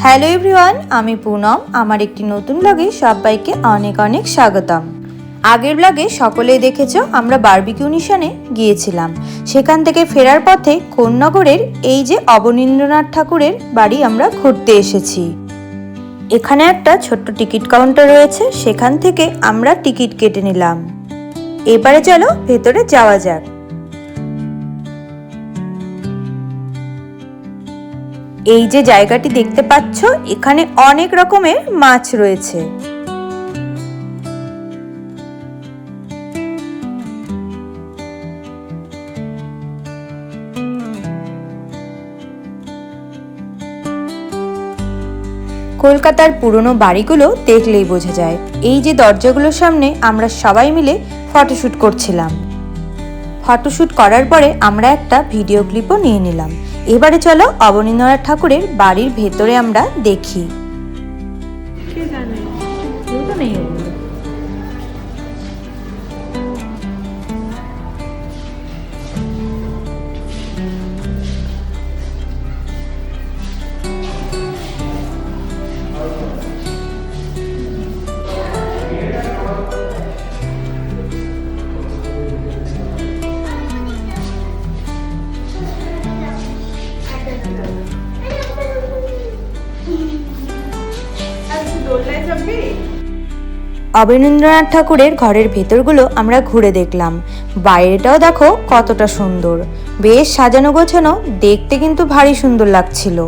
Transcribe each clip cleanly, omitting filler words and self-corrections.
Hello everyone, আমি পুনম। আমার একটি নতুন ব্লগে সবাইকে অনেক অনেক স্বাগতম। আগের ব্লগে সকলেই দেখেছো আমরা বারবিকিউ নিশানে গিয়েছিলাম। সেখান থেকে ফেরার পথে কোন্নগরের এই যে অবনীন্দ্রনাথ ঠাকুরের বাড়ি আমরা ঘুরতে এসেছি। এখানে একটা ছোট্ট টিকিট কাউন্টার রয়েছে, সেখান থেকে আমরা টিকিট কেটে নিলাম। এবারে চলো ভেতরে যাওয়া যাক। এই যে জায়গাটি দেখতে পাচ্ছ, এখানে অনেক রকমের মাছ রয়েছে। কলকাতার পুরনো বাড়িগুলো দেখলেই বোঝা যায়। এই যে দরজাগুলোর সামনে আমরা সবাই মিলে ফটোশুট করছিলাম। ফটোশুট করার পরে আমরা একটা ভিডিও ক্লিপও নিয়ে নিলাম। এবারে চলো অবনীন্দ্রনাথ ঠাকুরের বাড়ির ভেতরে আমরা দেখি। অবনীন্দ্রনাথ ঠাকুরের ঘরের ভেতরগুলো আমরা ঘুরে দেখলাম। বাইরেটাও দেখো কতটা সুন্দর, বেশ সাজানো গোছানো, দেখতে কিন্তু ভারী সুন্দর লাগছিল।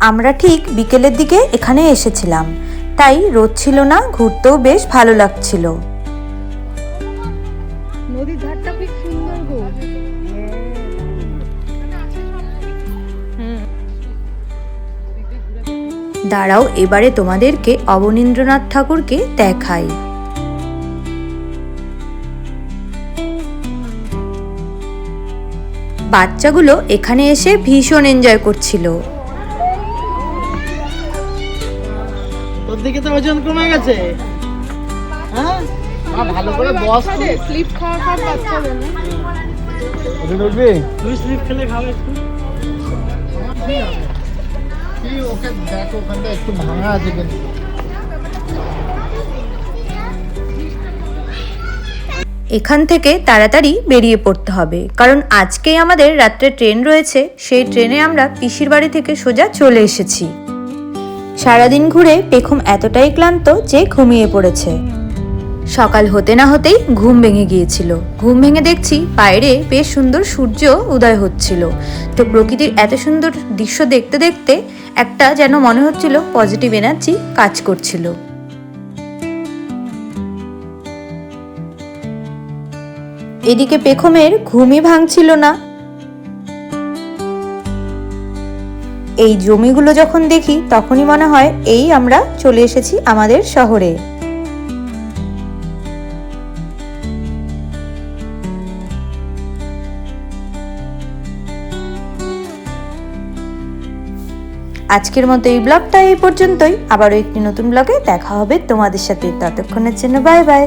আমরা ঠিক বিকেলের দিকে এখানে এসেছিলাম, তাই রোদ ছিল না, ঘুরতেও বেশ ভালো লাগছিল। নদীর ধারটা খুব সুন্দর গো। দাঁড়াও এবারে তোমাদেরকে অবনীন্দ্রনাথ ঠাকুরকে দেখাই। বাচ্চাগুলো এখানে এসে ভীষণ এনজয় করছিল। তোর দিকে তো ওজন কমে গেছে। হ্যাঁ, ভালো করে বস। স্লিপ খাওয়া খাওয়া বাচ্চাদের না। ওজন উঠবি? তুই স্লিপ খেলে খাবে একটু। কি ওকে দেখো, ওখানটা একটু ভাঙা আছে কিন্তু। এখান থেকে তাড়াতাড়ি বেরিয়ে পড়তে হবে, কারণ আজকেই আমাদের রাত্রে ট্রেন রয়েছে। সেই ট্রেনে আমরা পিসির বাড়ি থেকে সোজা চলে এসেছি। সারাদিন ঘুরে পেখম এতটাই ক্লান্ত যে ঘুমিয়ে পড়েছে। সকাল হতে না হতেই ঘুম ভেঙে গিয়েছিল। ঘুম ভেঙে দেখছি বাইরে বেশ সুন্দর সূর্য উদয় হচ্ছিল। তো প্রকৃতির এত সুন্দর দৃশ্য দেখতে দেখতে একটা যেন মনে হচ্ছিল পজিটিভ এনার্জি কাজ করছিল। এদিকে পেখমের ঘুমই ভাঙছিল না। এই জমিগুলো যখন দেখি তখনই মনে হয় এই আমরা চলে এসেছি আমাদের শহরে। আজকের মতো এই ব্লগটা এই পর্যন্তই। আবারও একটি নতুন ব্লগে দেখা হবে তোমাদের সাথে। ততক্ষণের জন্য বাই বাই।